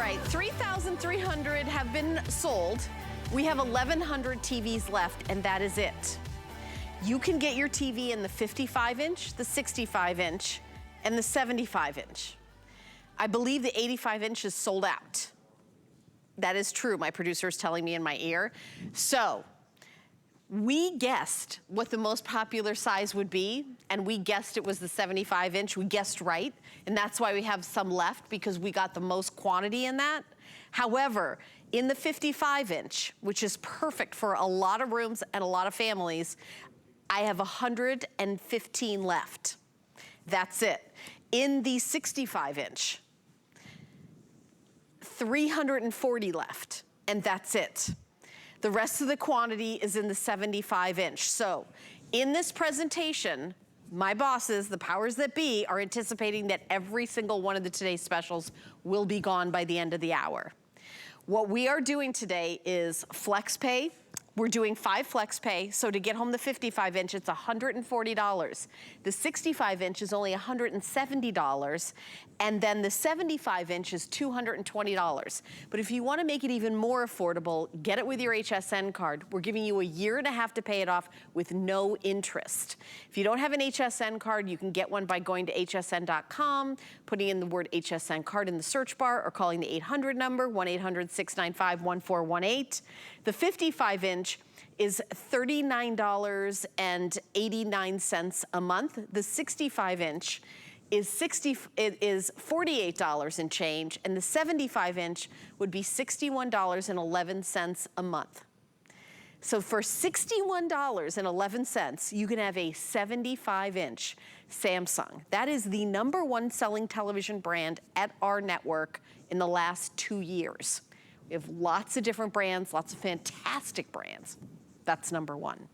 right, 3,300 have been sold. We have 1,100 TVs left, and that is it. You can get your TV in the 55-inch, the 65-inch, and the 75-inch. I believe the 85-inch is sold out. That is true, my producer is telling me in my ear. So, we guessed what the most popular size would be, and we guessed it was the 75-inch. We guessed right, and that's why we have some left, because we got the most quantity in that. However, in the 55-inch, which is perfect for a lot of rooms and a lot of families, I have 115 left. That's it. In the 65-inch, 340 left, and that's it. The rest of the quantity is in the 75-inch. So, in this presentation, my bosses, the powers that be, are anticipating that every single one of the today's specials will be gone by the end of the hour. What we are doing today is flex pay. We're doing 5 flex pay, so to get home the 55-inch, it's $140. The 65-inch is only $170, and then the 75-inch is $220. But if you want to make it even more affordable, get it with your HSN card. We're giving you a year and a half to pay it off with no interest. If you don't have an HSN card, you can get one by going to hsn.com, putting in the word HSN card in the search bar, or calling the 800 number, 1-800-695-1418. The 55-inch is $39.89 a month. The 65-inch is $48 and change, and the 75-inch would be $61.11 a month. So for $61.11, you can have a 75-inch Samsung. That is the #1 selling television brand at our network in the last 2 years. We have lots of different brands, lots of fantastic brands. That's #1.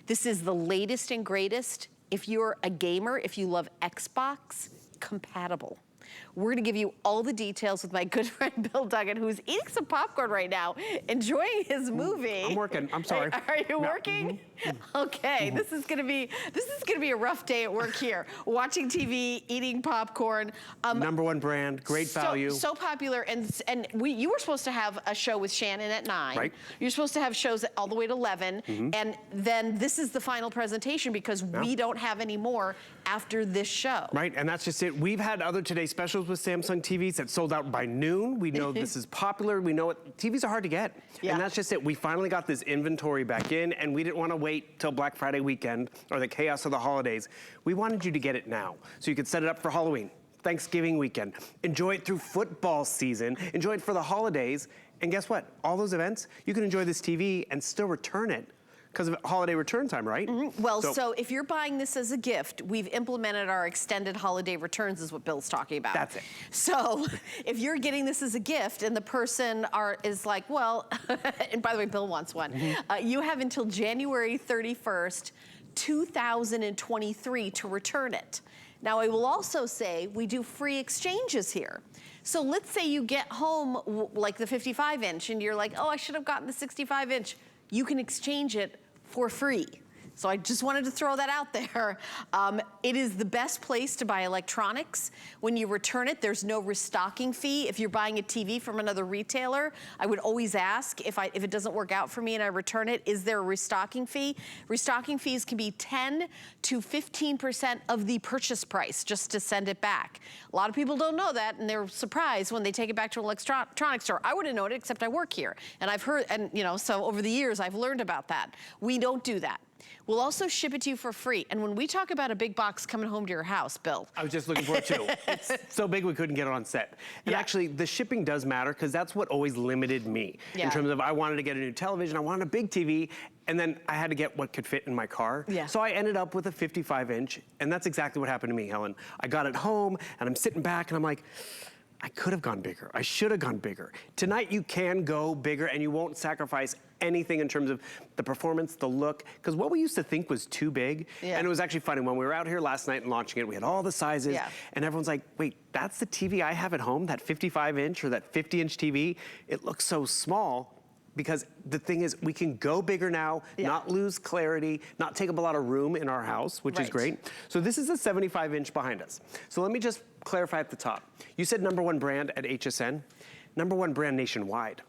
This is the latest and greatest. If you're a gamer, if you love Xbox, compatible. We're gonna give you all the details with my good friend Bill Duggan, who's eating some popcorn right now, enjoying his movie. I'm working, I'm sorry. Are you working? Okay, this is gonna be a rough day at work here. Watching TV, eating popcorn. #1 brand, great value. So popular, and you were supposed to have a show with Shannon at 9. Right. You're supposed to have shows all the way to 11, and then this is the final presentation because we don't have any more after this show. Right, and that's just it. We've had other Today specials with Samsung TVs that sold out by noon. We know this is popular. We know TVs are hard to get. Yeah. And that's just it. We finally got this inventory back in, and we didn't want to wait till Black Friday weekend or the chaos of the holidays. We wanted you to get it now so you could set it up for Halloween, Thanksgiving weekend. Enjoy it through football season. Enjoy it for the holidays. And guess what? All those events, you can enjoy this TV and still return it because of holiday return time, right? Well, so if you're buying this as a gift, we've implemented our extended holiday returns is what Bill's talking about. That's it. So if you're getting this as a gift and the person is like, well, and by the way, Bill wants one. You have until January 31st, 2023 to return it. Now, I will also say we do free exchanges here. So let's say you get home like the 55-inch and you're like, oh, I should have gotten the 65-inch. You can exchange it for free. So I just wanted to throw that out there. It is the best place to buy electronics. When you return it, there's no restocking fee. If you're buying a TV from another retailer, I would always ask if it doesn't work out for me and I return it, is there a restocking fee? Restocking fees can be 10 to 15% of the purchase price just to send it back. A lot of people don't know that, and they're surprised when they take it back to an electronics store. I wouldn't know it, except I work here. And I've heard, and so over the years, I've learned about that. We don't do that. We'll also ship it to you for free. And when we talk about a big box coming home to your house, Bill. I was just looking for it too. It's so big we couldn't get it on set. And actually, the shipping does matter because that's what always limited me. In terms of I wanted to get a new television, I wanted a big TV, and then I had to get what could fit in my car. So I ended up with a 55-inch, and that's exactly what happened to me, Helen. I got it home, and I'm sitting back, and I'm like, I could have gone bigger. I should have gone bigger. Tonight you can go bigger and you won't sacrifice anything in terms of the performance, the look, because what we used to think was too big, and it was actually funny, when we were out here last night and launching it, we had all the sizes, and everyone's like, wait, that's the TV I have at home, that 55-inch or that 50-inch TV? It looks so small. Because the thing is, we can go bigger now, not lose clarity, not take up a lot of room in our house, which is great. So this is a 75-inch behind us. So let me just clarify at the top. You said #1 brand at HSN. #1 brand nationwide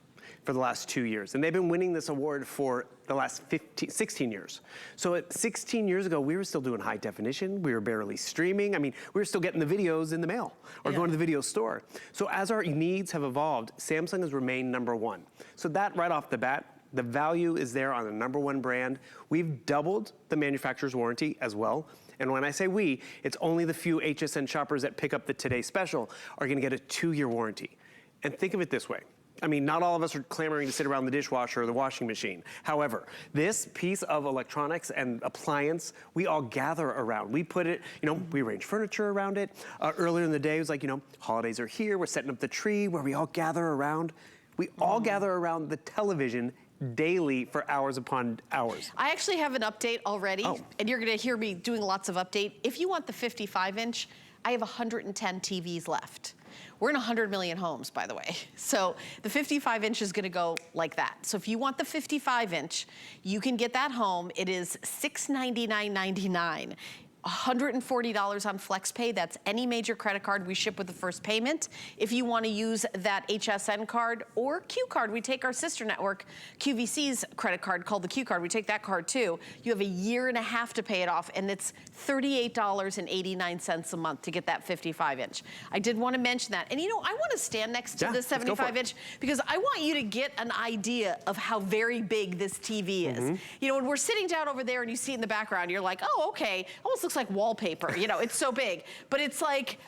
for the last 2 years. And they've been winning this award for the last 16 years. So 16 years ago, we were still doing high definition. We were barely streaming. I mean, we were still getting the videos in the mail or going to the video store. So as our needs have evolved, Samsung has remained #1. So that right off the bat, the value is there on the #1 brand. We've doubled the manufacturer's warranty as well. And when I say we, it's only the few HSN shoppers that pick up the Today Special are gonna get a 2-year warranty. And think of it this way. I mean, not all of us are clamoring to sit around the dishwasher or the washing machine. However, this piece of electronics and appliance, we all gather around. We put it, you know, we arrange furniture around it. Earlier in the day, it was like, you know, holidays are here, we're setting up the tree where we all gather around. We all gather around the television daily for hours upon hours. I actually have an update already, and you're gonna hear me doing lots of update. If you want the 55-inch, I have 110 TVs left. We're in 100 million homes, by the way. So the 55-inch is gonna go like that. So if you want the 55-inch, you can get that home. It is $699.99. $140 on FlexPay. That's any major credit card we ship with the first payment. If you want to use that HSN card or Q card, we take our sister network, QVC's credit card called the Q card. We take that card too. You have a year and a half to pay it off, and it's $38.89 a month to get that 55-inch. I did want to mention that. And you know, I want to stand next to the 75-inch because I want you to get an idea of how very big this TV is. You know, when we're sitting down over there and you see it in the background, you're like, oh, okay, almost looks like wallpaper, you know, it's so big. But it's like,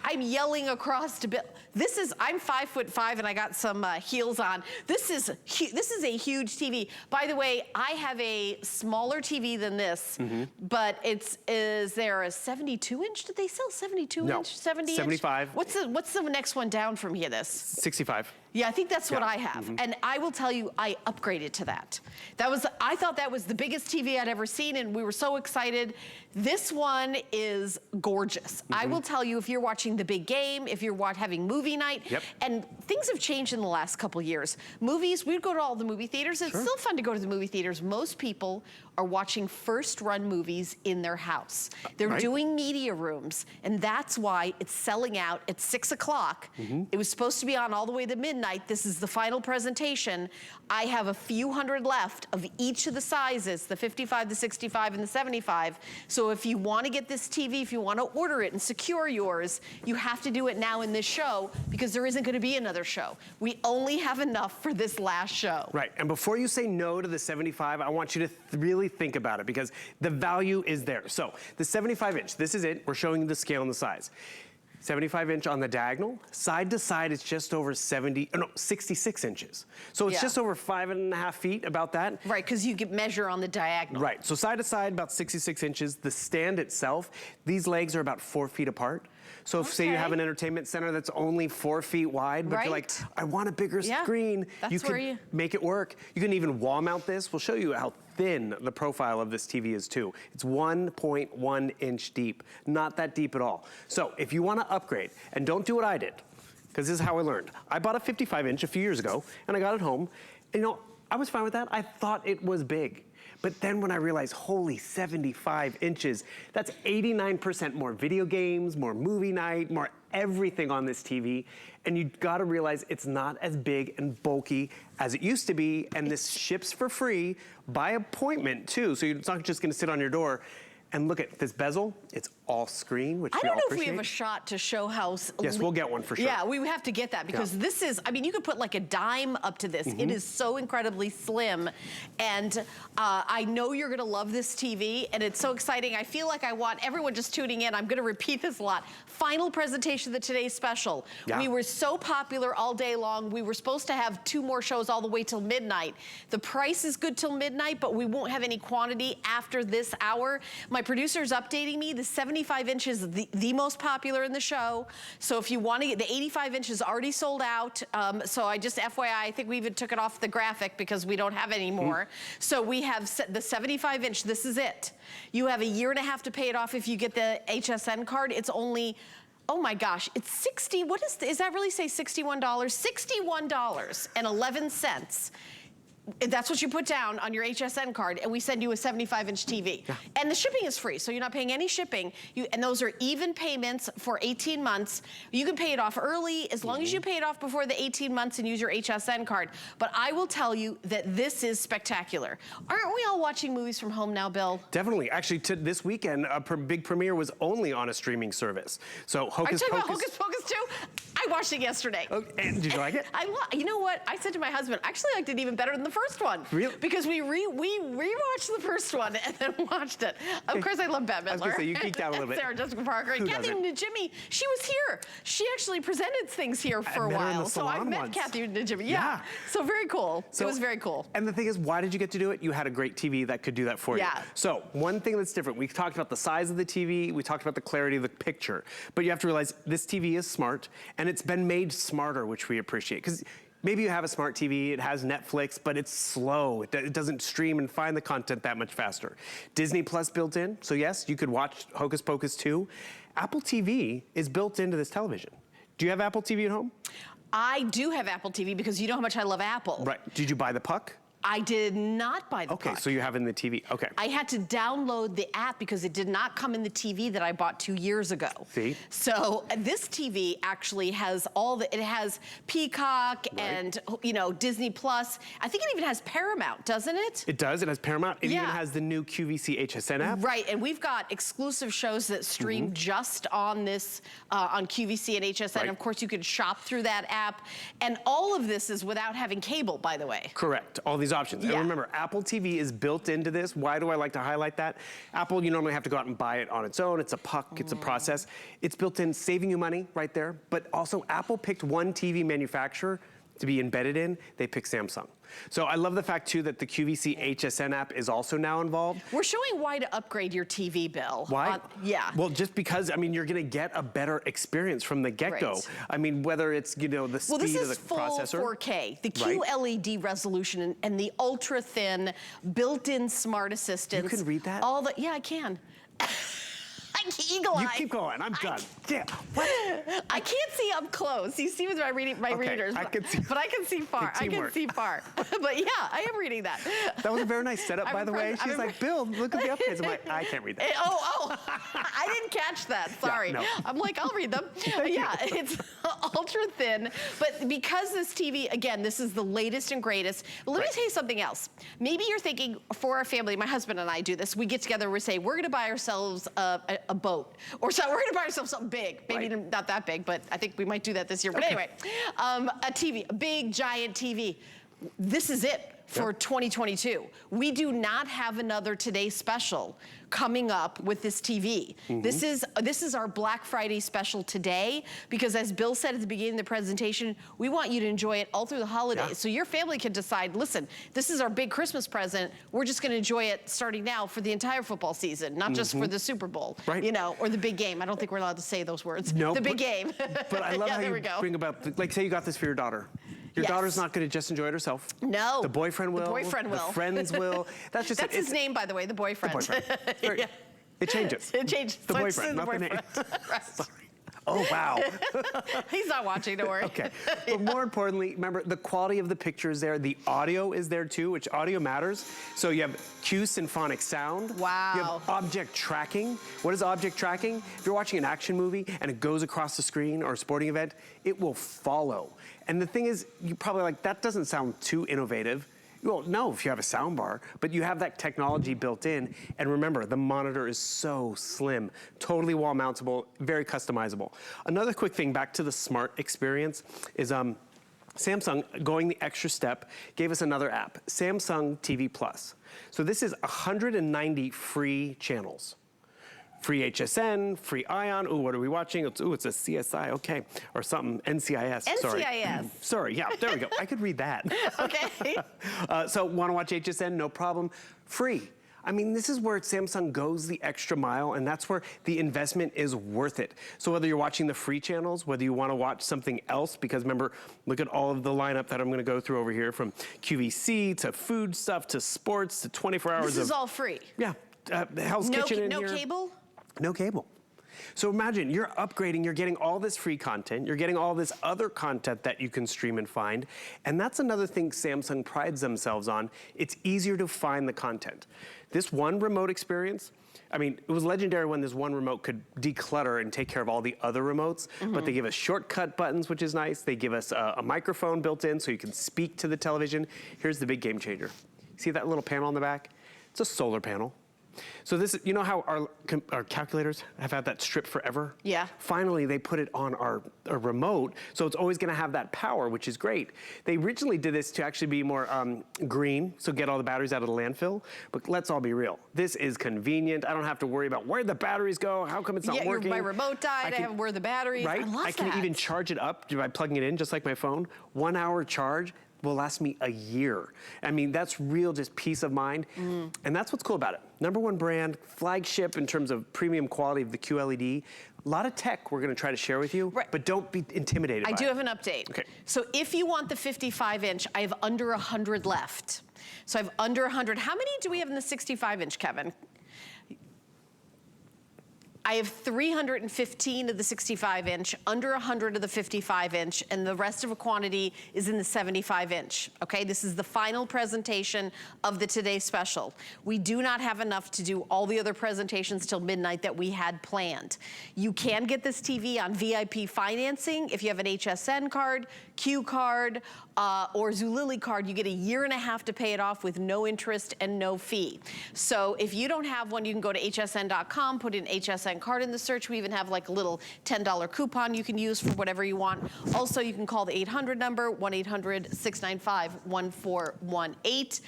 I'm yelling across to Bill. I'm 5'5" and I got some heels on. This is a huge TV. By the way, I have a smaller TV than this, but is there a 72-inch? Did they sell 72-inch? No. 70-inch? 75. What's the next one down from here? This 65. Yeah, I think that's what I have. And I will tell you, I upgraded to that. I thought that was the biggest TV I'd ever seen, and we were so excited. This one is gorgeous. I will tell you, if you're watching the big game, if you're having movie night, and things have changed in the last couple years. Movies, we'd go to all the movie theaters. It's still fun to go to the movie theaters. Most people are watching first-run movies in their house. They're doing media rooms, and that's why it's selling out at 6 o'clock. It was supposed to be on all the way to midnight. This is the final presentation. I have a few hundred left of each of the sizes, the 55, the 65, and the 75. So if you want to get this TV, if you want to order it and secure yours, you have to do it now in this show because there isn't going to be another show. We only have enough for this last show. Right, and before you say no to the 75, I want you to really think about it because the value is there. So the 75-inch, this is it. We're showing you the scale and the size. 75-inch on the diagonal, side to side, it's just over 66 inches. So it's just over 5.5 feet, about that. Right, because you can measure on the diagonal. Right, so side to side, about 66 inches. The stand itself, these legs are about 4 feet apart. So if, say you have an entertainment center that's only 4 feet wide, but you're like, I want a bigger screen, you can make it work. You can even wall mount this. We'll show you how thin the profile of this TV is too. It's 1.1 inch deep, not that deep at all. So if you want to upgrade, and don't do what I did, because this is how I learned. I bought a 55-inch a few years ago, and I got it home, and you know, I was fine with that. I thought it was big. But then when I realized, holy, 75 inches, that's 89% more video games, more movie night, more everything on this TV. And you gotta realize it's not as big and bulky as it used to be, and this ships for free by appointment too, so it's not just gonna sit on your door. And look at this bezel, it's all screen, which we all appreciate. I don't know if we have a shot to show how... Yes, we'll get one for sure. Yeah, we have to get that because this is, I mean, you could put like a dime up to this. It is so incredibly slim. And I know you're gonna love this TV and it's so exciting. I feel like I want everyone just tuning in. I'm gonna repeat this a lot. Final presentation of the Today's Special. We were so popular all day long. We were supposed to have 2 more shows all the way till midnight. The price is good till midnight, but we won't have any quantity after this hour. My producer's updating me. The 75-inch is the most popular in the show. So if you want to get, the 85-inch is already sold out. So I just, FYI, I think we even took it off the graphic because we don't have any more. So we have the 75-inch, this is it. You have a year and a half to pay it off if you get the HSN card. It's only, oh my gosh, it's 60, what is that really say $61? $61.11. That's what you put down on your HSN card, and we send you a 75-inch TV. Yeah. And the shipping is free, so you're not paying any shipping. And those are even payments for 18 months. You can pay it off early as long as you pay it off before the 18 months and use your HSN card. But I will tell you that this is spectacular. Aren't we all watching movies from home now, Bill? Definitely. Actually, this weekend, a big premiere was only on a streaming service. So Hocus Pocus. Are you talking about Hocus Pocus 2? I watched it yesterday. Oh, and did you like it? You know what? I said to my husband, I actually liked it even better than the first one. Really? Because we rewatched the first one and then watched it. Of course, I love Bette Midler. I was going to say, you geeked out a little bit. Sarah Jessica Parker. And Kathy Najimy, she was here. She actually presented things here for a while. So I met Kathy Najimy. Yeah. So very cool. It was very cool. And the thing is, why did you get to do it? You had a great TV that could do that for you. Yeah. So one thing that's different, we talked about the size of the TV, we talked about the clarity of the picture, but you have to realize this TV is smart, and it's been made smarter, which we appreciate. Because maybe you have a smart TV, it has Netflix, but it's slow. It doesn't stream and find the content that much faster. Disney Plus built in, so yes, you could watch Hocus Pocus 2. Apple TV is built into this television. Do you have Apple TV at home? I do have Apple TV because you know how much I love Apple. Right. Did you buy the puck? I did not buy the Okay, puck. so you have it in the TV. Okay. I had to download the app because it did not come in the TV that I bought 2 years ago. See? So this TV actually has it has Peacock and, you know, Disney Plus. I think it even has Paramount, doesn't it? It does. It has Paramount. It even has the new QVC HSN app. Right, and we've got exclusive shows that stream just on this, on QVC and HSN. Right. Of course, you can shop through that app. And all of this is without having cable, by the way. Correct. All these options. And remember, Apple TV is built into this. Why do I like to highlight that? Apple, you normally have to go out and buy it on its own. It's a puck, it's a process. It's built in, saving you money right there. But also, Apple picked one TV manufacturer to be embedded in. They picked Samsung. So I love the fact too that the QVC HSN app is also now involved. We're showing why to upgrade your TV, Bill. Why? Yeah. Well, just because, I mean, you're gonna get a better experience from the get-go. Right. I mean, whether it's, you know, the speed of the processor. Well, this is full 4K. The QLED resolution and the ultra-thin built-in smart assistants. You can read that? Yeah, I can. Eagle eye. You keep going. I'm done. Yeah. What? I can't see up close. You see with my readers. I can see. But I can see far. I can see far. But yeah, I am reading that. That was a very nice setup, by the way. She's like, Bill, look at the updates. I'm like, I can't read that. I didn't catch that. Sorry. Yeah, no. I'm like, I'll read them. Yeah, it's ultra thin. But because this TV, again, this is the latest and greatest. But let me tell you something else. Maybe you're thinking, for our family, my husband and I do this. We get together, we say, we're going to buy ourselves a boat. Or so we're going to buy ourselves something big. Maybe not that big, but I think we might do that this year. But anyway, a TV, a big, giant TV. This is it for 2022. We do not have another Today special coming up with this TV. This is our Black Friday special today, because as Bill said at the beginning of the presentation, we want you to enjoy it all through the holidays. So your family can decide, listen, this is our big Christmas present. We're just gonna enjoy it starting now for the entire football season, not just for the Super Bowl, you know, or the big game. I don't think we're allowed to say those words. No, the big game. But I love how you bring about, like say you got this for your daughter. Your daughter's not going to just enjoy it herself. No. The boyfriend will. The boyfriend will. The friends will. That's just That's his name, by the way, the boyfriend. The boyfriend. It changes. It changes. The boyfriend, not the name. Sorry. Oh, wow. He's not watching, don't worry. Okay. But more importantly, remember, the quality of the picture is there. The audio is there, too, which audio matters. So you have Q symphonic sound. Wow. You have object tracking. What is object tracking? If you're watching an action movie and it goes across the screen or a sporting event, it will follow. And the thing is, you're probably like, that doesn't sound too innovative. Well, no, if you have a sound bar, but you have that technology built in. And remember, the monitor is so slim, totally wall mountable, very customizable. Another quick thing back to the smart experience is Samsung, going the extra step, gave us another app, Samsung TV Plus. So this is 190 free channels. Free HSN, free ION. Ooh, what are we watching? It's a CSI, okay. Or something, NCIS, sorry. NCIS. Sorry, yeah, there we go. I could read that. Okay. So wanna watch HSN, no problem. Free. I mean, this is where Samsung goes the extra mile, and that's where the investment is worth it. So whether you're watching the free channels, whether you wanna watch something else, because remember, look at all of the lineup that I'm gonna go through over here, from QVC to food stuff to sports to 24 hours This is all free. Yeah, Hell's Kitchen in no here. Cable? No cable. So imagine you're upgrading, you're getting all this free content, you're getting all this other content that you can stream and find, and that's another thing Samsung prides themselves on. It's easier to find the content. This one remote experience, I mean, it was legendary when this one remote could declutter and take care of all the other remotes, but they give us shortcut buttons, which is nice. They give us a microphone built in so you can speak to the television. Here's the big game changer. See that little panel on the back? It's a solar panel. So this is, you know how our calculators have had that strip forever? Yeah. Finally, they put it on our remote, so it's always gonna have that power, which is great. They originally did this to actually be more green, so get all the batteries out of the landfill, but let's all be real. This is convenient. I don't have to worry about where the batteries go, how come it's not working. My remote died, I have where the batteries, right? I love I can that. even charge it up by plugging it in, just like my phone. 1 hour charge will last me a year. I mean, that's real just peace of mind. And that's what's cool about it. #1 brand, flagship in terms of premium quality of the QLED. A lot of tech we're gonna try to share with you, but don't be intimidated by it. I do have an update. Okay. So if you want the 55-inch, I have under 100 left. So I have under 100. How many do we have in the 65-inch, Kevin? I have 315 of the 65-inch, under 100 of the 55-inch, and the rest of a quantity is in the 75-inch, okay? This is the final presentation of the Today Special. We do not have enough to do all the other presentations till midnight that we had planned. You can get this TV on VIP financing. If you have an HSN card, Q card, or Zulily card, you get 1.5 years to pay it off with no interest and no fee. So if you don't have one, you can go to hsn.com, put in HSN card in the search. We even have like a little $10 coupon you can use for whatever you want. Also, you can call the 800 number, 1-800-695-1418.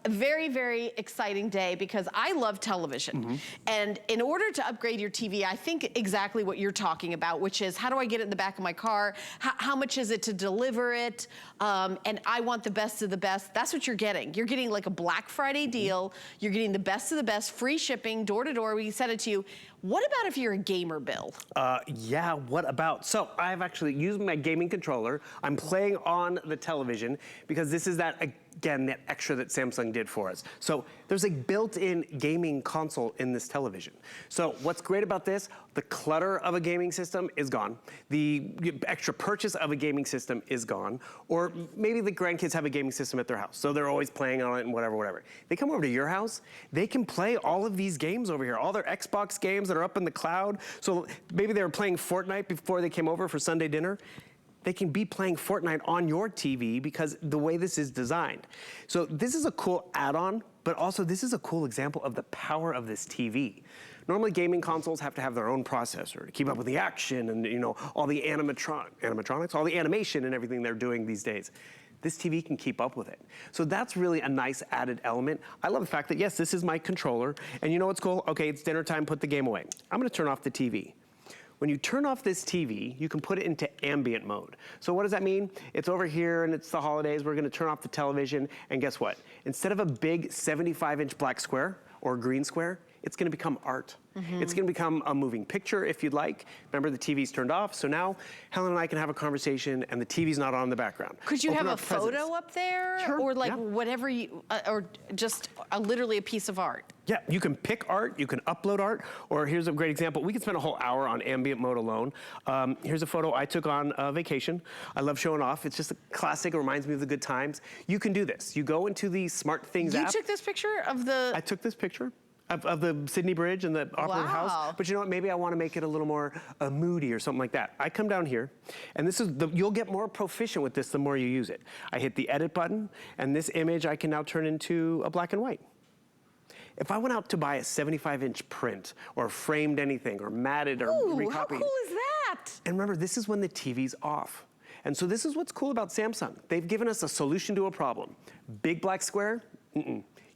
Very, very exciting day because I love television. And in order to upgrade your TV, I think exactly what you're talking about, which is how do I get it in the back of my car? How much is it to deliver it? And I want the best of the best. That's what you're getting. You're getting like a Black Friday deal. You're getting the best of the best, free shipping, door to door. We send it to you. What about if you're a gamer, Bill? Yeah, what about? So I've actually used my gaming controller. I'm playing on the television because this is that, again, that extra that Samsung did for us. So there's a built-in gaming console in this television. So what's great about this, the clutter of a gaming system is gone. The extra purchase of a gaming system is gone. Or maybe the grandkids have a gaming system at their house, so they're always playing on it and whatever, whatever. They come over to your house, they can play all of these games over here, all their Xbox games that are up in the cloud. So maybe they were playing Fortnite before they came over for Sunday dinner. They can be playing Fortnite on your TV because the way this is designed. So this is a cool add-on, but also this is a cool example of the power of this TV. Normally gaming consoles have to have their own processor to keep up with the action and all the animatronics, all the animation and everything they're doing these days. This TV can keep up with it. So that's really a nice added element. I love the fact that, yes, this is my controller, and you know what's cool? Okay, it's dinner time, put the game away. I'm gonna turn off the TV. When you turn off this TV, you can put it into ambient mode. So what does that mean? It's over here and it's the holidays, we're gonna turn off the television, and guess what? Instead of a big 75-inch black square or green square, it's gonna become art. It's gonna become a moving picture if you'd like. Remember, the TV's turned off, so now Helen and I can have a conversation and the TV's not on in the background. Could you have a photo up there? Sure, or like whatever you, or just literally a piece of art? Yeah, you can pick art, you can upload art, or here's a great example. We could spend a whole hour on ambient mode alone. Here's a photo I took on vacation. I love showing off. It's just a classic, it reminds me of the good times. You can do this. You go into the Smart Things app. You took this picture of the... I took this picture of the Sydney Bridge and the Opera House. But you know what, maybe I want to make it a little more moody or something like that. I come down here, and this is you'll get more proficient with this the more you use it. I hit the edit button, and this image I can now turn into a black and white. If I went out to buy a 75-inch print or framed anything or matted or recopied. How cool is that? And remember, this is when the TV's off. And so this is what's cool about Samsung. They've given us a solution to a problem. Big black square?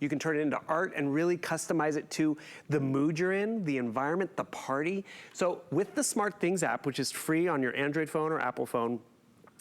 You can turn it into art and really customize it to the mood you're in, the environment, the party. So with the Smart Things app, which is free on your Android phone or Apple phone,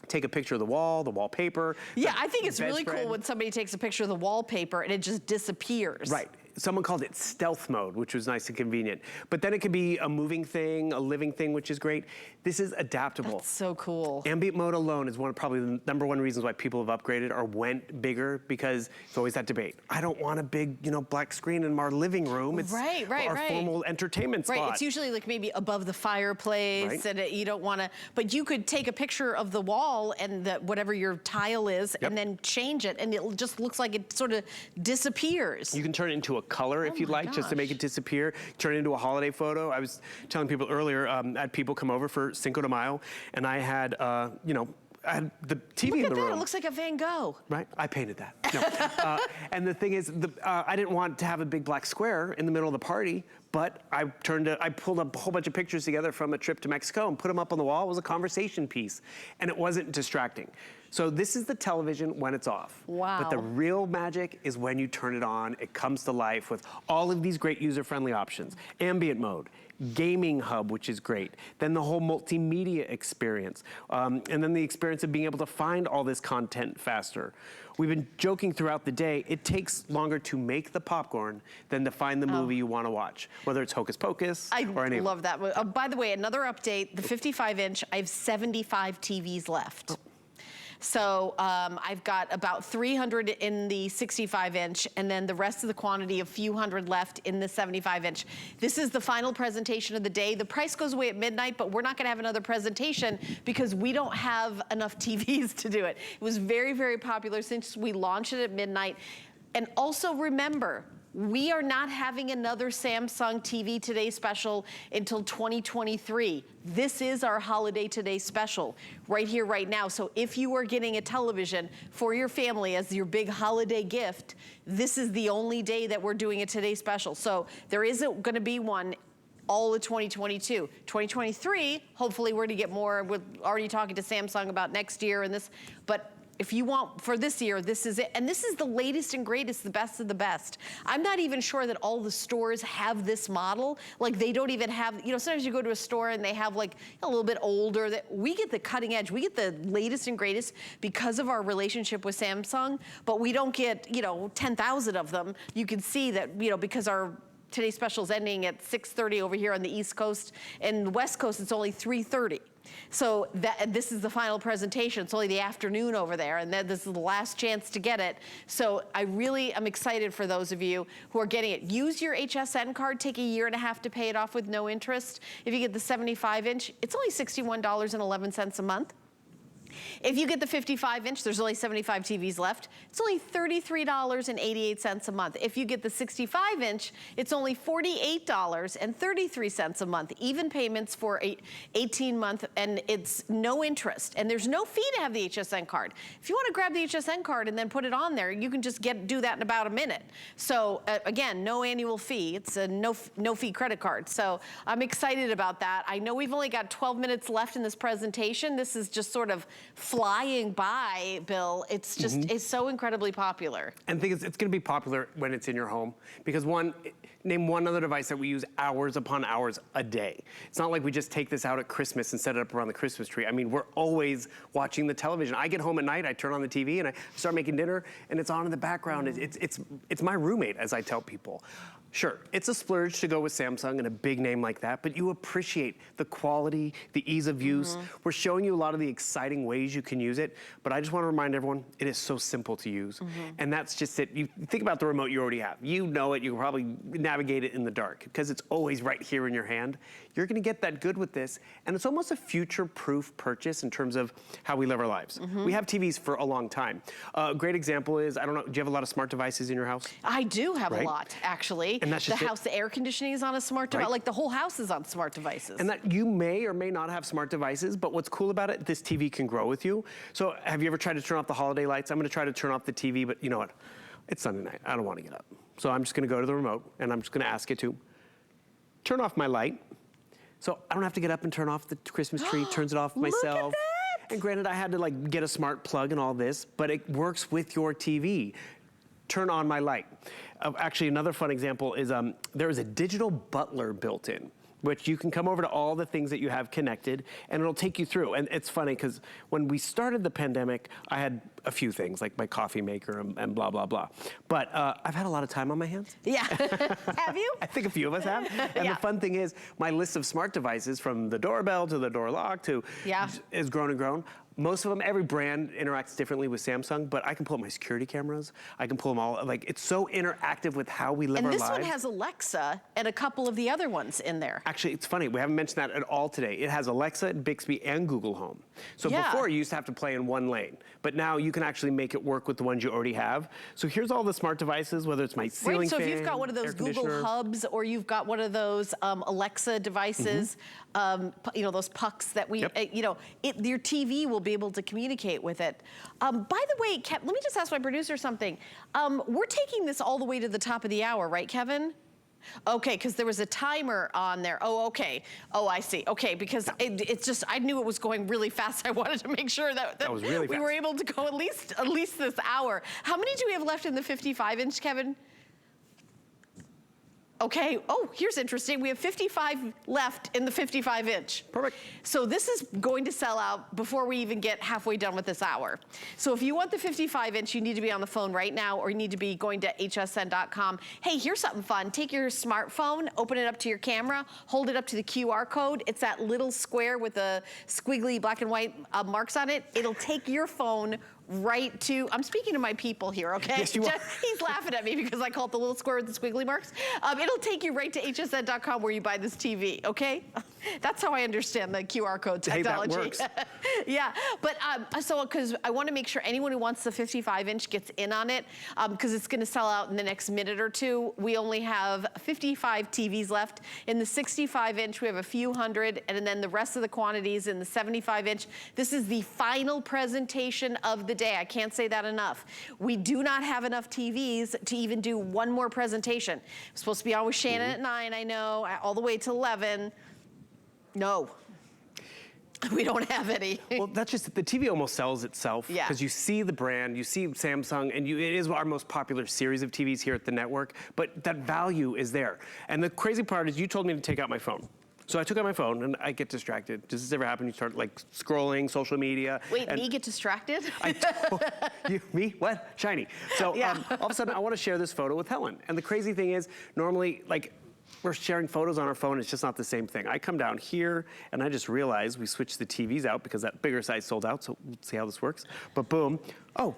take a picture of the wall, the wallpaper. Yeah, I think it's really cool when somebody takes a picture of the wallpaper and it just disappears. Right. someone called it stealth mode, which was nice and convenient. But then it could be a moving thing, a living thing, which is great. This is adaptable. That's so cool. Ambient mode alone is probably the #1 reasons why people have upgraded or went bigger, because it's always that debate. I don't want a big, black screen in our living room. It's our formal entertainment spot. Right, it's usually like maybe above the fireplace, and you don't want to, but you could take a picture of the wall and whatever your tile is, and then change it, and it just looks like it sort of disappears. You can turn it into a color if you'd like, just to make it disappear. Turn it into a holiday photo. I was telling people earlier, I had people come over for Cinco de Mayo, and I had, I had the TV in the room. It looks like a Van Gogh. Right, I painted that. No. And the thing is, I didn't want to have a big black square in the middle of the party, but I pulled up a whole bunch of pictures together from a trip to Mexico and put them up on the wall. It was a conversation piece, and it wasn't distracting. So this is the television when it's off. Wow. But the real magic is when you turn it on, it comes to life with all of these great user-friendly options. Ambient mode, gaming hub, which is great. Then the whole multimedia experience. And then the experience of being able to find all this content faster. We've been joking throughout the day, it takes longer to make the popcorn than to find the movie you want to watch, whether it's Hocus Pocus or any of love that. By the way, another update, the 55-inch, I have 75 TVs left. Oh. So I've got about 300 in the 65-inch, and then the rest of the quantity, a few hundred left in the 75-inch. This is the final presentation of the day. The price goes away at midnight, but we're not gonna have another presentation because we don't have enough TVs to do it. It was very, very popular since we launched it at midnight. And also remember, we are not having another Samsung TV Today special until 2023. This is our Holiday Today special right here, right now. So if you are getting a television for your family as your big holiday gift, this is the only day that we're doing a Today special. So there isn't gonna be one all of 2022. 2023, hopefully we're gonna get more. We're already talking to Samsung about next year and this, but if you want for this year, this is it. And this is the latest and greatest, the best of the best. I'm not even sure that all the stores have this model. Like they don't even have, sometimes you go to a store and they have like a little bit older. We get the cutting edge. We get the latest and greatest because of our relationship with Samsung, but we don't get, 10,000 of them. You can see that, because our Today's special is ending at 6:30 over here on the East Coast. And the West Coast, it's only 3:30. So this is the final presentation. It's only the afternoon over there, and then this is the last chance to get it. So I really am excited for those of you who are getting it. Use your HSN card, take a year and a half to pay it off with no interest. If you get the 75-inch, it's only $61.11 a month. If you get the 55-inch, there's only 75 TVs left. It's only $33.88 a month. If you get the 65-inch, it's only $48.33 a month. Even payments for 18-month, and it's no interest. And there's no fee to have the HSN card. If you want to grab the HSN card and then put it on there, you can just do that in about a minute. So again, no annual fee. It's a no fee credit card. So I'm excited about that. I know we've only got 12 minutes left in this presentation. This is just sort of flying by, Bill. It's just, it's so incredibly popular. And the thing is, it's gonna be popular when it's in your home, because name one other device that we use hours upon hours a day. It's not like we just take this out at Christmas and set it up around the Christmas tree. I mean, we're always watching the television. I get home at night, I turn on the TV and I start making dinner and it's on in the background. It's my roommate, as I tell people. Sure, it's a splurge to go with Samsung and a big name like that, but you appreciate the quality, the ease of use. We're showing you a lot of the exciting ways you can use it, but I just want to remind everyone, it is so simple to use. And that's just it. You think about the remote you already have. You know it, you can probably navigate it in the dark because it's always right here in your hand. You're gonna get that good with this, and it's almost a future-proof purchase in terms of how we live our lives. We have TVs for a long time. A great example is, I don't know, do you have a lot of smart devices in your house? I do have a lot, actually. And that's just the house, the air conditioning is on a smart device. Like the whole house is on smart devices. And that you may or may not have smart devices, but what's cool about it, this TV can grow with you. So have you ever tried to turn off the holiday lights? I'm gonna try to turn off the TV, but you know what? It's Sunday night, I don't wanna get up. So I'm just gonna go to the remote and I'm just gonna ask it to turn off my light. So I don't have to get up and turn off the Christmas tree, turns it off myself. Look at that! And granted, I had to get a smart plug and all this, but it works with your TV. Turn on my light. Actually, another fun example is there is a digital butler built in, which you can come over to all the things that you have connected and it'll take you through. And it's funny because when we started the pandemic, I had a few things, like my coffee maker and blah, blah, blah. But I've had a lot of time on my hands. Yeah. Have you? I think a few of us have. And the fun thing is, my list of smart devices, from the doorbell to the door lock to, has grown and grown. Most of them, every brand interacts differently with Samsung, but I can pull up my security cameras. I can pull them all. Like, it's so interactive with how we live our lives. And this one has Alexa and a couple of the other ones in there. Actually, it's funny. We haven't mentioned that at all today. It has Alexa, Bixby, and Google Home. So before, you used to have to play in one lane. But now you can actually make it work with the ones you already have. So here's all the smart devices, whether it's my ceiling fan, so if you've got one of those Google Hubs, or you've got one of those Alexa devices, you know, those pucks that we, you know, your TV will be able to communicate with it. By the way, let me just ask my producer something. We're taking this all the way to the top of the hour, right, Kevin? Okay, because there was a timer on there. Oh, okay. Oh, I see. Okay, because it's just, I knew it was going really fast. I wanted to make sure that was really we were able to go at least this hour. How many do we have left in the 55-inch, Kevin? Okay, oh, here's interesting. We have 55 left in the 55-inch. Perfect. So this is going to sell out before we even get halfway done with this hour. So if you want the 55-inch, you need to be on the phone right now, or you need to be going to hsn.com. Hey, here's something fun. Take your smartphone, open it up to your camera, hold it up to the QR code. It's that little square with the squiggly black and white marks on it. It'll take your phone right to, I'm speaking to my people here, okay? Yes, you are. He's laughing at me because I call it the little square with the squiggly marks. It'll take you right to hsn.com where you buy this TV, okay? That's how I understand the QR code technology. Hey, that works. Yeah, but so, because I want to make sure anyone who wants the 55-inch gets in on it, because it's going to sell out in the next minute or two. We only have 55 TVs left. In the 65-inch, we have a few hundred, and then the rest of the quantities in the 75-inch. This is the final presentation of the day. I can't say that enough. We do not have enough TVs to even do one more presentation. I'm supposed to be on with Shannon at 9, I know, all the way to 11. No. We don't have any. Well, that's just, the TV almost sells itself. Yeah. Because you see the brand, you see Samsung, and it is our most popular series of TVs here at the network, but that value is there. And the crazy part is, you told me to take out my phone. So I took out my phone and I get distracted. Does this ever happen? You start like scrolling social media. Wait, me get distracted? Me? What? Shiny. So all of a sudden I want to share this photo with Helen. And the crazy thing is, normally, like, we're sharing photos on our phone, it's just not the same thing. I come down here and I just realized we switched the TVs out because that bigger size sold out, so we'll see how this works. But boom, Oh,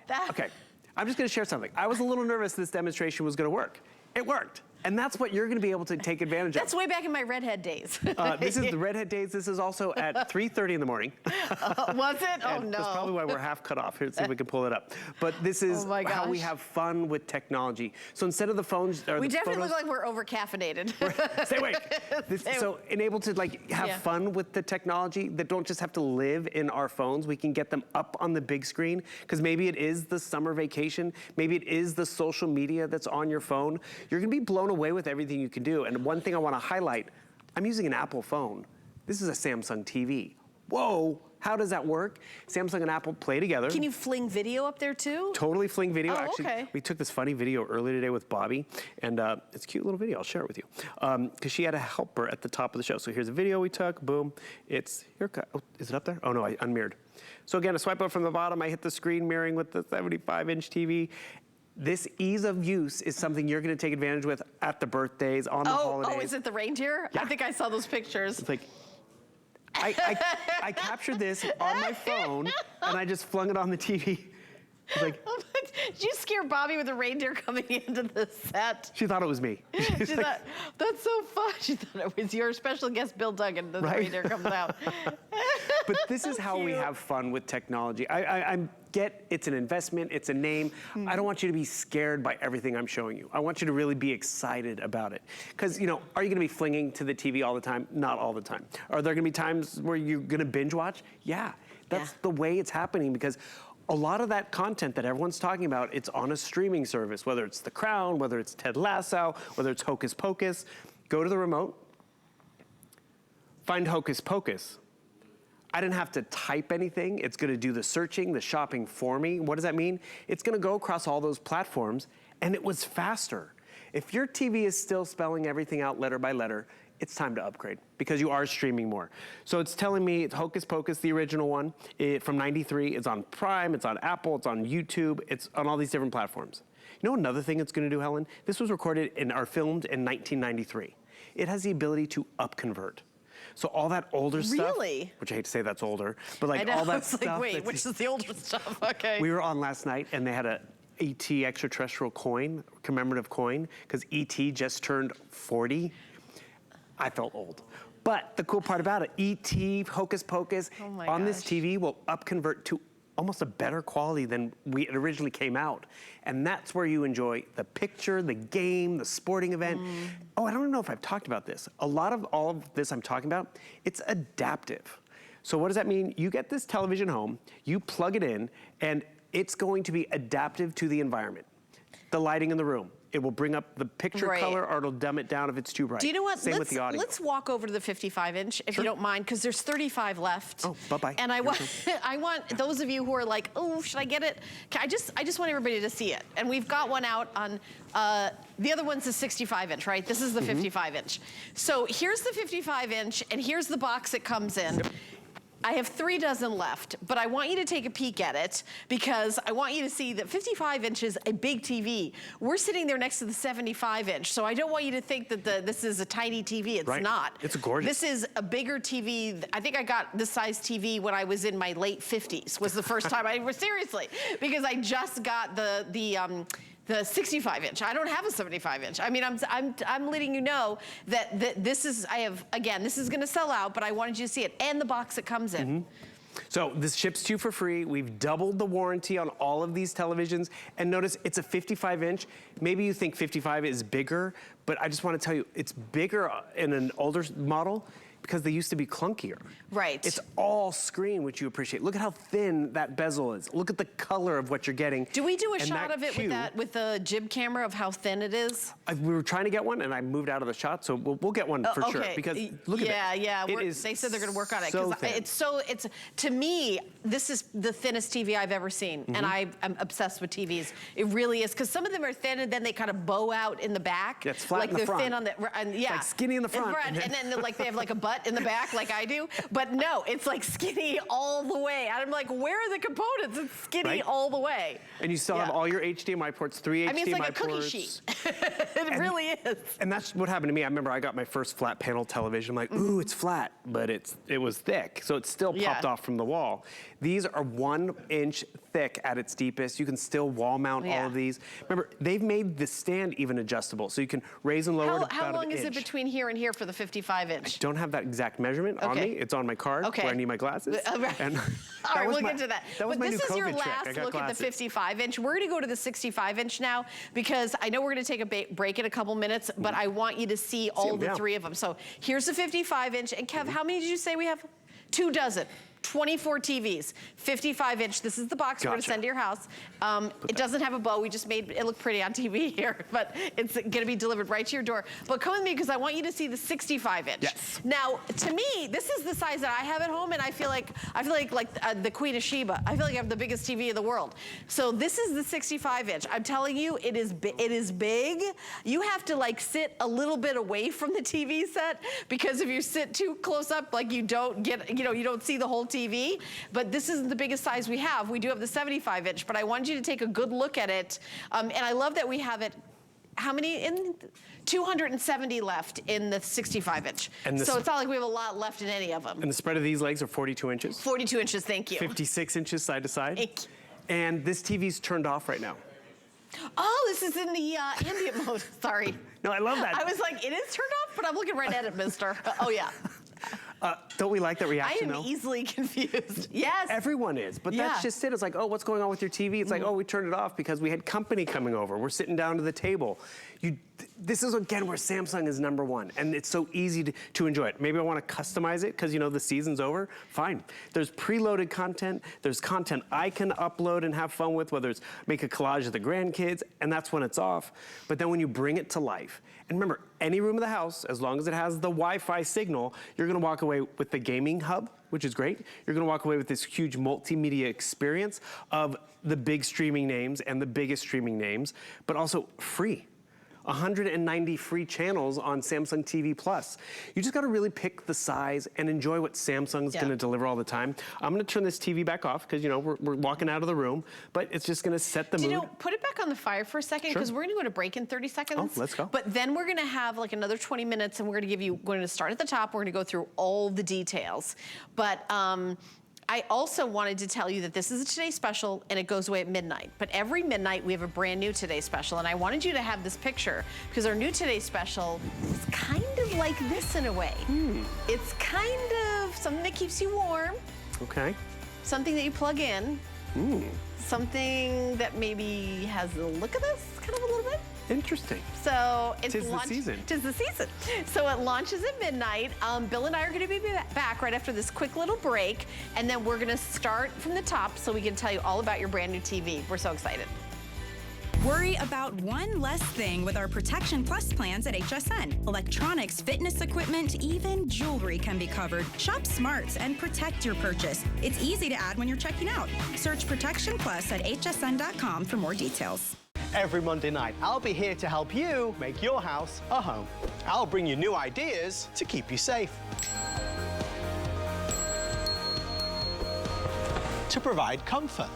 that. Okay, I'm just gonna share something. I was a little nervous this demonstration was gonna work. It worked. And that's what you're gonna be able to take advantage of. That's way back in my redhead days. This is the redhead days. This is also at 3:30 in the morning. Was it? Oh, no. That's probably why we're half cut off. Here, let's see if we can pull it up. But this is how we have fun with technology. So instead of the phones, we definitely look like we're over caffeinated. Stay awake. So enabled to like have fun with the technology that don't just have to live in our phones. We can get them up on the big screen, because maybe it is the summer vacation. Maybe it is the social media that's on your phone. You're gonna be blown away with everything you can do. And one thing I want to highlight, I'm using an Apple phone. This is a Samsung TV. Whoa, how does that work? Samsung and Apple play together. Can you fling video up there too? Totally fling video. Oh, actually, okay. We took this funny video earlier today with Bobby, and it's a cute little video. I'll share it with you. Because she had a helper at the top of the show. So here's a video we took, boom. It's, here, oh, is it up there? Oh no, I unmirrored. So again, I swipe up from the bottom, I hit the screen mirroring with the 75-inch TV. This ease of use is something you're going to take advantage with at the birthdays, on the holidays. Oh, is it the reindeer? Yeah. I think I saw those pictures. It's like, I captured this on my phone, and I just flung it on the TV. It's like, did you scare Bobby with a reindeer coming into the set? She thought it was me. She thought, that's so fun. She thought it was your special guest, Bill Duggan, the reindeer comes out. But this is how we have fun with technology. I get it's an investment, it's a name. I don't want you to be scared by everything I'm showing you. I want you to really be excited about it. Because, you know, are you gonna be flinging to the TV all the time? Not all the time. Are there gonna be times where you're gonna binge watch? Yeah, that's the way it's happening, because a lot of that content that everyone's talking about, it's on a streaming service, whether it's The Crown, whether it's Ted Lasso, whether it's Hocus Pocus. Go to the remote, find Hocus Pocus. I didn't have to type anything. It's gonna do the searching, the shopping for me. What does that mean? It's gonna go across all those platforms, and it was faster. If your TV is still spelling everything out letter by letter, it's time to upgrade because you are streaming more. So it's telling me it's Hocus Pocus, the original one, from '93. It's on Prime, it's on Apple, it's on YouTube, it's on all these different platforms. You know another thing it's gonna do, Helen? This was recorded or filmed in 1993. It has the ability to upconvert. So all that older stuff, Really? which I hate to say that's older, but like I know, all that it's stuff. like, wait, which is the older stuff? Okay. We were on last night and they had a ET extraterrestrial coin, commemorative coin, because ET just turned 40. I felt old. But the cool part about it, ET, Hocus Pocus, on this TV will upconvert to almost a better quality than it originally came out. And that's where you enjoy the picture, the game, the sporting event. Oh, I don't know if I've talked about this. A lot of all of this I'm talking about, it's adaptive. So what does that mean? You get this television home, you plug it in, and it's going to be adaptive to the environment. The lighting in the room. It will bring up the picture color or it'll dumb it down if it's too bright. Do you know what? Same with the audio. Let's walk over to the 55-inch, if you don't mind, because there's 35 left. Oh, bye-bye. And I want those of you who are like, oh, should I get it? I just want everybody to see it. And we've got one out on, the other one's the 65-inch, right? This is the 55-inch. So here's the 55-inch, and here's the box it comes in. Yep. I have 3 dozen left, but I want you to take a peek at it because I want you to see that 55 inches, a big TV. We're sitting there next to the 75-inch, so I don't want you to think that this is a tiny TV. It's not. It's gorgeous. This is a bigger TV. I think I got this size TV when I was in my late 50s. Was the first time I seriously, because I just got the 65-inch. I don't have a 75-inch. I mean, I'm letting you know that this is, this is gonna sell out, but I wanted you to see it, and the box it comes in. So this ships to you for free. We've doubled the warranty on all of these televisions. And notice it's a 55-inch. Maybe you think 55 is bigger, but I just want to tell you, it's bigger in an older model because they used to be clunkier. Right. It's all screen, which you appreciate. Look at how thin that bezel is. Look at the color of what you're getting. Do we do a shot of it with the jib camera of how thin it is? We were trying to get one, and I moved out of the shot, so we'll get one for sure. Because look at it. Yeah. They said they're going to work on it. To me, this is the thinnest TV I've ever seen, and I'm obsessed with TVs. It really is, because some of them are thin, and then they kind of bow out in the back. Yeah, it's flat in the front. Thin on the, it's like skinny in the front. And then like they have like a butt in the back like I do. But no, it's like skinny all the way. And I'm like, where are the components? It's skinny all the way. And you still have all your HDMI ports, 3 HDMI ports. I mean, it's like a cookie sheet. It really is. And that's what happened to me. I remember I got my first flat panel television. I'm like, ooh, it's flat, but it was thick. So it still popped off from the wall. These are 1 inch thick at its deepest. You can still wall mount all of these. Remember, they've made the stand even adjustable, so you can raise and lower it about an inch. How long is it between here and here for the 55-inch? I don't have that exact measurement on me. It's on my card where I need my glasses. All right, we'll get to that. But this is your last look at the 55-inch. We're gonna go to the 65-inch now because I know we're gonna take a break in a couple minutes, but I want you to see all the 3 of them. So here's the 55-inch. And Kev, how many did you say we have? 2 dozen. 24 TVs, 55-inch. This is the box we're gonna send to your house. It doesn't have a bow. We just made it look pretty on TV here, but it's gonna be delivered right to your door. But come with me because I want you to see the 65-inch. Yes. Now, to me, this is the size that I have at home, and I feel like the Queen of Sheba. I feel like I have the biggest TV in the world. So this is the 65-inch. I'm telling you, it is big. You have to like sit a little bit away from the TV set because if you sit too close up, like you don't get, you don't see the whole TV, but this isn't the biggest size we have. We do have the 75-inch, but I wanted you to take a good look at it. And I love that we have it, how many in? 270 left in the 65-inch. So it's not like we have a lot left in any of them. And the spread of these legs are 42 inches. 42 inches, thank you. 56 inches side to side. Thank you. And this TV's turned off right now. Oh, this is in the ambient mode, sorry. No, I love that. I was like, it is turned off, but I'm looking right at it, mister. Oh yeah. Don't we like that reaction, I am easily confused. Yes. Everyone is, but that's just it. It's like, oh, what's going on with your TV? It's like, oh, we turned it off because we had company coming over. We're sitting down to the table. This is, again, where Samsung is #1, and it's so easy to enjoy it. Maybe I want to customize it because, the season's over. Fine. There's preloaded content. There's content I can upload and have fun with, whether it's make a collage of the grandkids, and that's when it's off. But then when you bring it to life, and remember, any room of the house, as long as it has the Wi-Fi signal, you're going to walk away with the gaming hub, which is great. You're going to walk away with this huge multimedia experience of the big streaming names and the biggest streaming names, but also free. 190 free channels on Samsung TV Plus. You just gotta really pick the size and enjoy what Samsung's gonna deliver all the time. I'm gonna turn this TV back off because, you know, we're walking out of the room, but it's just gonna set the mood. You know, put it back on the fire for a second because we're gonna go to break in 30 seconds. Oh, let's go. But then we're gonna have like another 20 minutes and we're gonna start at the top. We're gonna go through all the details. But I also wanted to tell you that this is a Today Special and it goes away at midnight. But every midnight we have a brand new Today Special, and I wanted you to have this picture because our new Today Special is kind of like this in a way. It's kind of something that keeps you warm. Okay. Something that you plug in. Something that maybe has a look of this, kind of a little bit. Interesting. So it's Tis the season. Tis the season. So it launches at midnight. Bill and I are gonna be back right after this quick little break, and then we're gonna start from the top so we can tell you all about your brand new TV. We're so excited. Worry about one less thing with our Protection Plus plans at HSN. Electronics, fitness equipment, even jewelry can be covered. Shop smart and protect your purchase. It's easy to add when you're checking out. Search Protection Plus at hsn.com for more details. Every Monday night, I'll be here to help you make your house a home. I'll bring you new ideas to keep you safe, to provide comfort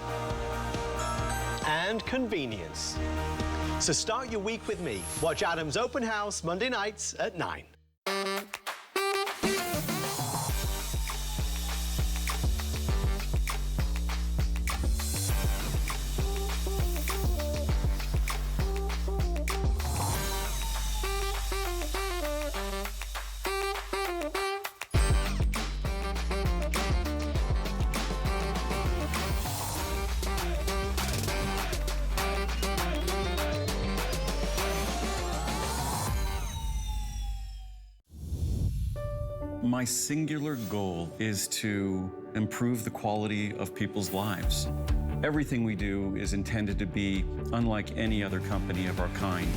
and convenience. So start your week with me. Watch Adam's Open House Monday nights at 9. My singular goal is to improve the quality of people's lives. Everything we do is intended to be unlike any other company of our kind.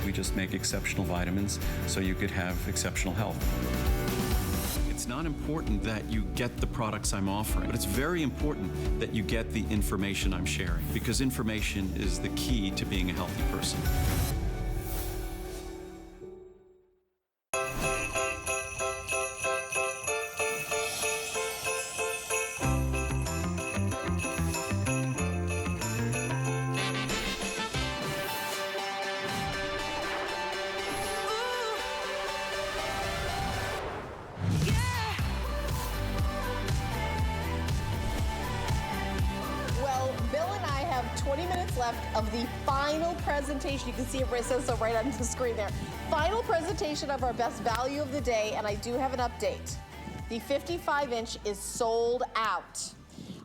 We just make exceptional vitamins so you could have exceptional health. It's not important that you get the products I'm offering, but it's very important that you get the information I'm sharing, because information is the key to being a healthy person. Well, Bill and I have 20 minutes left of the final presentation. You can see it says so right on the screen there. Final presentation of our best value of the day, and I do have an update. The 55-inch is sold out.